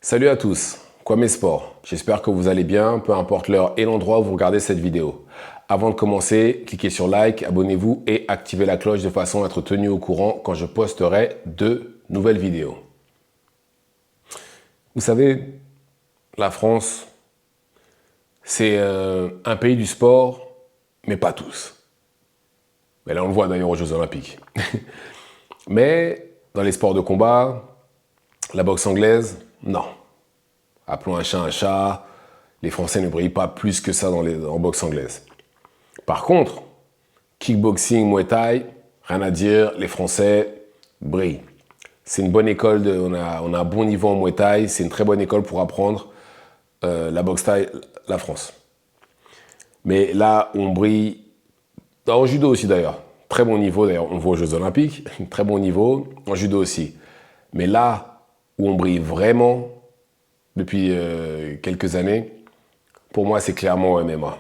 Salut à tous, Kwame Sport. J'espère que vous allez bien, peu importe l'heure et l'endroit où vous regardez cette vidéo. Avant de commencer, cliquez sur like, abonnez-vous et activez la cloche de façon à être tenu au courant quand je posterai de nouvelles vidéos. Vous savez, la France, c'est un pays du sport, mais pas tous. Mais là, on le voit d'ailleurs aux Jeux Olympiques. Mais dans les sports de combat, la boxe anglaise, non. Appelons un chat, les Français ne brillent pas plus que ça en boxe anglaise. Par contre, kickboxing, Muay Thai, rien à dire, les Français brillent. C'est une bonne école, on a un bon niveau en Muay Thai, c'est une très bonne école pour apprendre la boxe Thai, la France. Mais là, on brille, en judo aussi d'ailleurs, très bon niveau d'ailleurs, on le voit aux Jeux Olympiques, très bon niveau, en judo aussi. Mais là où on brille vraiment, depuis quelques années, pour moi, c'est clairement au MMA.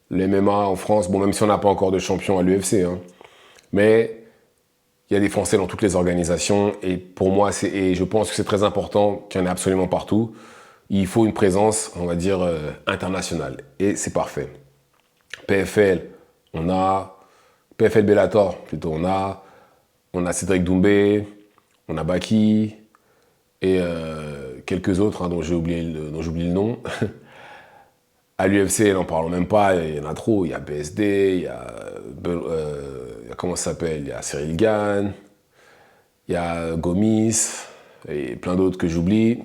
Le MMA en France, bon, même si on n'a pas encore de champion à l'UFC, hein, mais il y a des Français dans toutes les organisations et pour moi, et je pense que c'est très important qu'il y en ait absolument partout. Il faut une présence, on va dire, internationale et c'est parfait. PFL, on a PFL Bellator, plutôt, on a Cédric Doumbé, on a Baki et quelques autres dont j'ai oublié le nom. À l'UFC, n'en parlons même pas, il y en a trop. Il y a BSD, il y a comment ça s'appelle, il y a Cyril Gane, il y a Gomis et plein d'autres que j'oublie.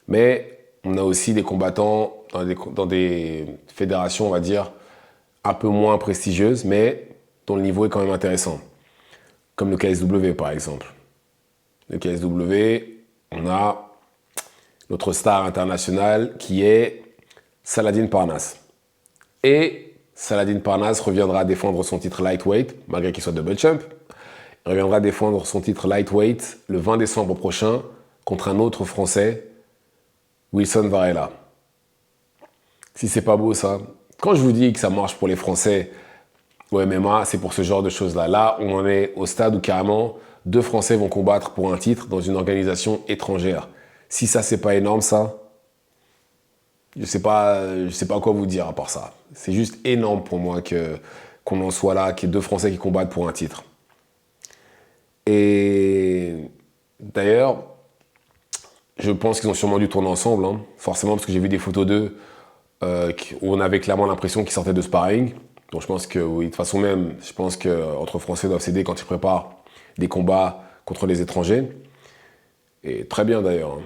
Mais on a aussi des combattants dans des fédérations, on va dire, un peu moins prestigieuses, mais dont le niveau est quand même intéressant. Comme le KSW par exemple. Le KSW, on a notre star international qui est Saladin Parnasse. Et Saladin Parnasse reviendra défendre son titre lightweight, malgré qu'il soit double champ. Il reviendra défendre son titre lightweight le 20 décembre prochain contre un autre Français, Wilson Varela. Si c'est pas beau ça. Quand je vous dis que ça marche pour les Français au MMA, c'est pour ce genre de choses-là. Là, on en est au stade où carrément deux Français vont combattre pour un titre dans une organisation étrangère. Si ça, c'est pas énorme, ça, je sais pas quoi vous dire à part ça. C'est juste énorme pour moi qu'on en soit là, qu'il y ait deux Français qui combattent pour un titre. Et d'ailleurs, je pense qu'ils ont sûrement dû tourner ensemble, hein, forcément, parce que j'ai vu des photos d'eux où on avait clairement l'impression qu'ils sortaient de sparring. Donc je pense que, oui, de toute façon même, je pense qu'entre Français doivent s'aider quand ils préparent des combats contre les étrangers. Et très bien d'ailleurs. Hein.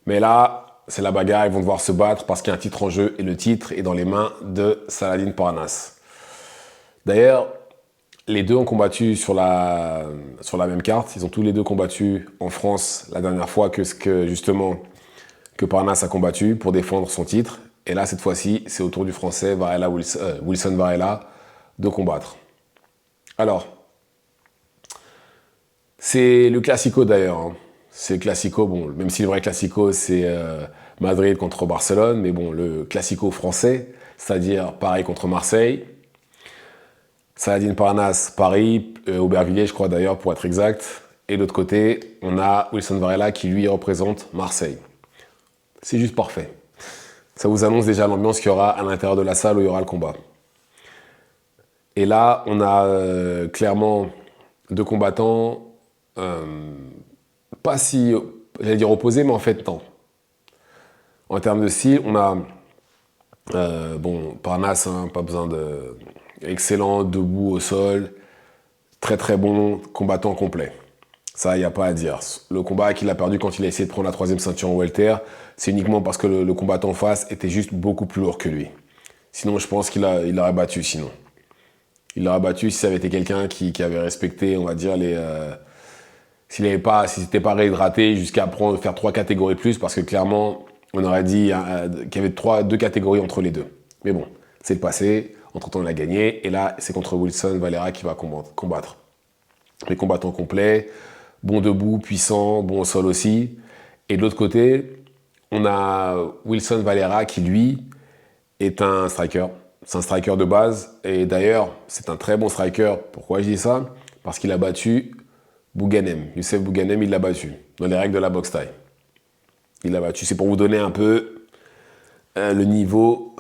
Mais là, c'est la bagarre, ils vont devoir se battre parce qu'il y a un titre en jeu et le titre est dans les mains de Saladin Parnasse. D'ailleurs, les deux ont combattu sur la même carte. Ils ont tous les deux combattu en France la dernière fois que Parnasse a combattu pour défendre son titre. Et là, cette fois-ci, c'est au tour du Français Wilson Varela de combattre. Alors, c'est le classico d'ailleurs. Hein. C'est le classico, bon, même si le vrai classico, c'est Madrid contre Barcelone, mais bon, le classico français, c'est-à-dire Paris contre Marseille. Saladin Parnasse, Paris, Aubervilliers, je crois d'ailleurs, pour être exact. Et de l'autre côté, on a Wilson Varela qui, lui, représente Marseille. C'est juste parfait. Ça vous annonce déjà l'ambiance qu'il y aura à l'intérieur de la salle où il y aura le combat. Et là, on a clairement deux combattants, pas si, j'allais dire opposés, mais en fait, non. En termes de style, on a, Parnasse, hein, pas besoin de... Excellent, debout au sol, très très bon combattant complet. Ça, il n'y a pas à dire. Le combat qu'il a perdu quand il a essayé de prendre la 3e ceinture en welter, c'est uniquement parce que le combattant en face était juste beaucoup plus lourd que lui. Sinon, je pense qu'il l'aurait battu, sinon. Il l'aurait battu si ça avait été quelqu'un qui avait respecté, on va dire, s'il n'était pas réhydraté jusqu'à faire 3 catégories de plus, parce que clairement, on aurait dit qu'il y avait 2 catégories entre les deux. Mais bon, c'est le passé. Entre-temps, il a gagné. Et là, c'est contre Wilson Varela qui va combattre. Les combattants complets, bon debout, puissant, bon au sol aussi. Et de l'autre côté, on a Wilson Varela qui, lui, est un striker. C'est un striker de base. Et d'ailleurs, c'est un très bon striker. Pourquoi je dis ça? Parce qu'il a battu Bouganem. Youssef Bouganem, il l'a battu dans les règles de la boxe thaï. Il l'a battu. C'est pour vous donner un peu le niveau,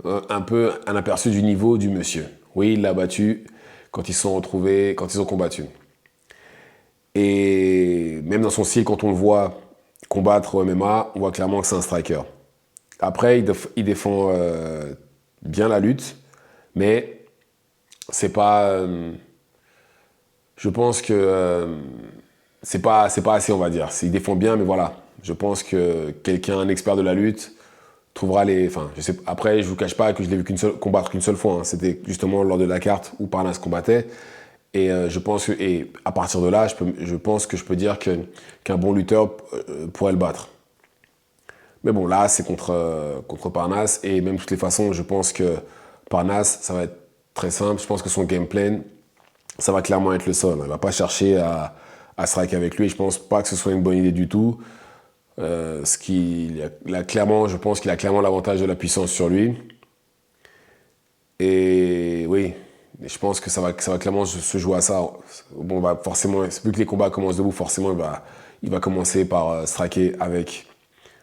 un peu un aperçu du niveau du monsieur. Oui, il l'a battu quand ils se sont retrouvés, quand ils ont combattu. Et même dans son style, quand on le voit combattre au MMA, on voit clairement que c'est un striker. Après, il défend bien la lutte, mais c'est pas. Je pense que c'est pas assez, on va dire. Il défend bien, mais voilà. Je pense que quelqu'un, un expert de la lutte, trouvera les. Enfin, je sais. Après, je vous cache pas que je l'ai vu combattre qu'une seule fois. Hein. C'était justement lors de la carte où Parnasse combattait. Et je pense que, et à partir de là, je pense que je peux dire qu'un bon lutteur pourrait le battre. Mais bon, là, c'est contre Parnasse. Et même de toutes les façons, je pense que Parnasse, ça va être très simple. Je pense que son game plan, ça va clairement être le sol. Il ne va pas chercher à strike avec lui. Je ne pense pas que ce soit une bonne idée du tout. Clairement, je pense qu'il a clairement l'avantage de la puissance sur lui. Et oui, je pense que ça va clairement se jouer à ça. Bon, bah, forcément, vu que les combats commencent debout, forcément, il va commencer par striker avec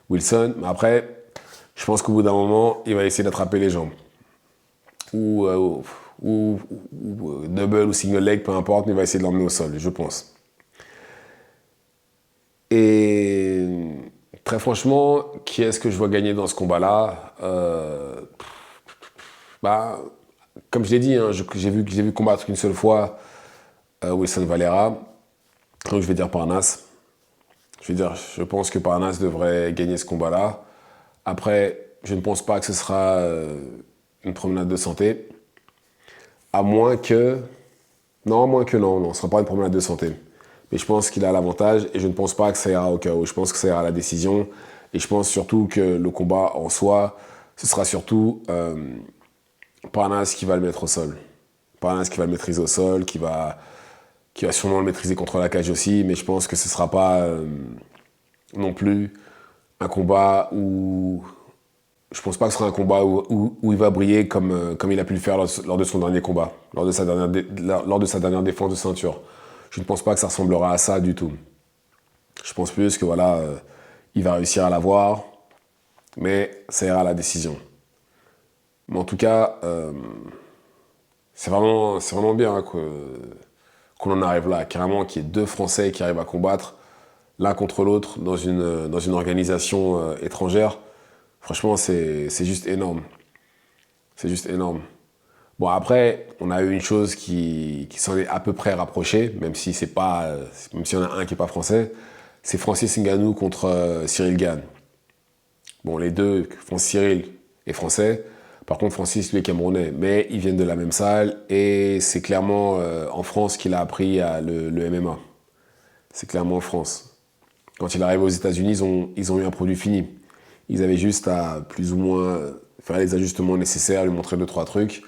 Wilson. Mais après, je pense qu'au bout d'un moment, il va essayer d'attraper les jambes. Ou double ou single leg, peu importe, mais il va essayer de l'emmener au sol, je pense. Et très franchement, qui est-ce que je vois gagner dans ce combat-là bah, comme je l'ai dit, hein, j'ai vu combattre une seule fois Wilson Valera, donc je vais dire Parnasse. Je pense que Parnasse devrait gagner ce combat-là. Après, je ne pense pas que ce sera une promenade de santé. À moins que... Non, à moins que non, ce ne sera pas une promenade de santé. Mais je pense qu'il a l'avantage et je ne pense pas que ça ira au KO. Je pense que ça ira à la décision. Et je pense surtout que le combat en soi, ce sera surtout Parnasse qui va le mettre au sol. Parnasse qui va le maîtriser au sol, qui va sûrement le maîtriser contre la cage aussi. Mais je pense que ce ne sera pas non plus un combat où... Je pense pas que ce sera un combat où il va briller comme il a pu le faire lors de son dernier combat, lors de sa dernière défense de ceinture. Je ne pense pas que ça ressemblera à ça du tout. Je pense plus que voilà, il va réussir à l'avoir, mais ça ira à la décision. Mais en tout cas, c'est vraiment bien hein, qu'on en arrive là, carrément qu'il y ait deux Français qui arrivent à combattre l'un contre l'autre dans une organisation étrangère. Franchement, c'est juste énorme. C'est juste énorme. Bon, après, on a eu une chose qui s'en est à peu près rapprochée, même si c'est pas, même s'il y en a un qui n'est pas français, c'est Francis Ngannou contre Cyril Gane. Bon, les deux, Cyril est français, par contre Francis lui est camerounais, mais ils viennent de la même salle et c'est clairement en France qu'il a appris le MMA. C'est clairement en France. Quand il arrive aux États-Unis, ils ont eu un produit fini. Ils avaient juste à plus ou moins faire les ajustements nécessaires, lui montrer 2-3 trucs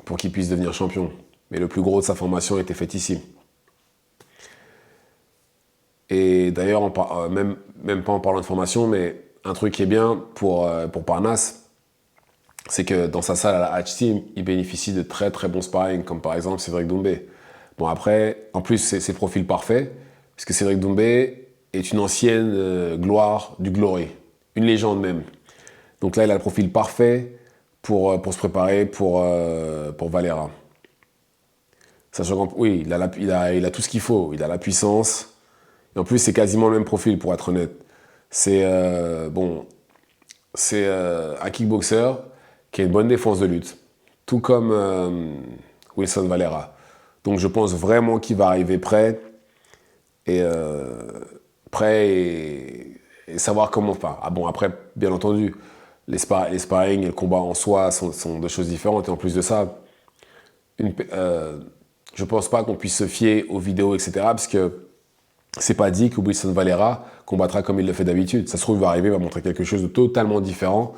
pour qu'il puisse devenir champion. Mais le plus gros de sa formation était fait ici. Et d'ailleurs, même pas en parlant de formation, mais un truc qui est bien pour Parnasse, c'est que dans sa salle à la H-Team, il bénéficie de très très bons sparring, comme par exemple Cédric Doumbé. Bon après, en plus c'est le profil parfait, puisque Cédric Doumbé est une ancienne gloire du Glory, une légende même. Donc là, il a le profil parfait pour se préparer pour Valera. Sachant oui, il a tout ce qu'il faut. Il a la puissance. Et en plus, c'est quasiment le même profil, pour être honnête. C'est un kickboxer qui a une bonne défense de lutte. Tout comme Wilson Valera. Donc je pense vraiment qu'il va arriver prêt. Et savoir comment... Enfin, bon, après, bien entendu, les sparring et le combat en soi sont deux choses différentes. Et en plus de ça, je pense pas qu'on puisse se fier aux vidéos, etc. Parce que c'est pas dit que Wilson Valera combattra comme il le fait d'habitude. Ça se trouve, il va arriver, il va montrer quelque chose de totalement différent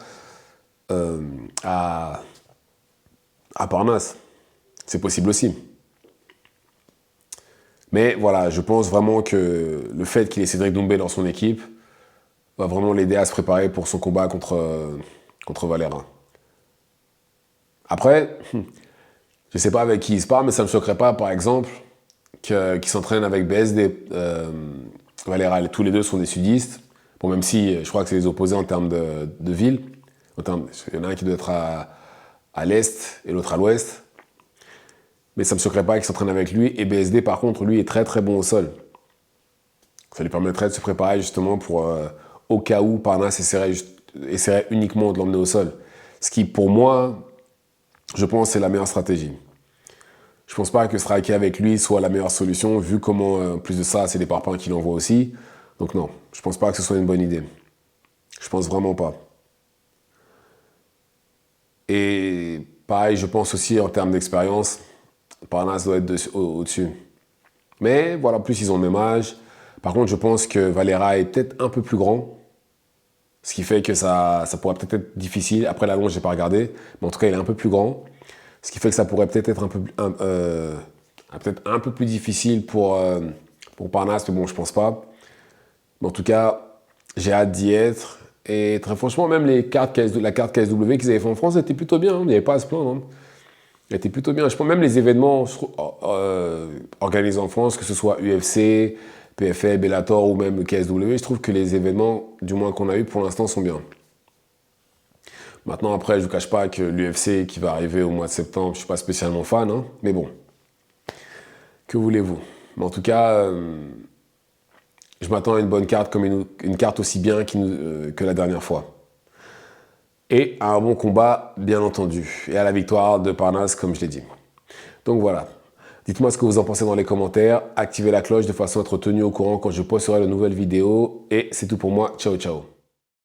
à Parnasse. C'est possible aussi. Mais voilà, je pense vraiment que le fait qu'il ait Cédric Doumbé dans son équipe va vraiment l'aider à se préparer pour son combat contre Valera. Après, je sais pas avec qui il se parle, mais ça ne me choquerait pas, par exemple, qu'il s'entraîne avec BSD. Valera, tous les deux sont des sudistes. Bon, même si je crois que c'est les opposés en termes de ville. Il y en a un qui doit être à l'est et l'autre à l'ouest. Mais ça ne me choquerait pas qu'il s'entraîne avec lui. Et BSD, par contre, lui, est très très bon au sol. Ça lui permettrait de se préparer justement pour, au cas où Parnasse essaierait uniquement de l'emmener au sol. Ce qui, pour moi, je pense, c'est la meilleure stratégie. Je pense pas que striker avec lui soit la meilleure solution, vu comment, en plus de ça, c'est des parpaings qu'il envoie aussi. Donc non, je pense pas que ce soit une bonne idée. Je pense vraiment pas. Et pareil, je pense aussi en termes d'expérience, Parnasse doit être au-dessus. Mais voilà, plus ils ont le même âge. Par contre, je pense que Valera est peut-être un peu plus grand. Ce qui fait que ça pourrait peut-être être difficile. Après la longe, j'ai pas regardé. Mais en tout cas, il est un peu plus grand. Ce qui fait que ça pourrait peut-être être peut-être un peu plus difficile pour Parnasse. Mais bon, je pense pas. Mais en tout cas, j'ai hâte d'y être. Et très franchement, même la carte KSW qu'ils avaient fait en France était plutôt bien. Il n'y avait pas à se plaindre. Hein. Elle était plutôt bien. Je pense même les événements organisés en France, que ce soit UFC, PFL, Bellator ou même le KSW, je trouve que les événements, du moins qu'on a eu pour l'instant, sont bien. Maintenant, après, je ne vous cache pas que l'UFC qui va arriver au mois de septembre, je ne suis pas spécialement fan, hein, mais bon, que voulez-vous? Mais en tout cas, je m'attends à une bonne carte, comme une carte aussi bien que la dernière fois. Et à un bon combat, bien entendu. Et à la victoire de Parnasse, comme je l'ai dit. Donc voilà. Dites-moi ce que vous en pensez dans les commentaires. Activez la cloche de façon à être tenu au courant quand je posterai de nouvelles vidéos. Et c'est tout pour moi. Ciao, ciao.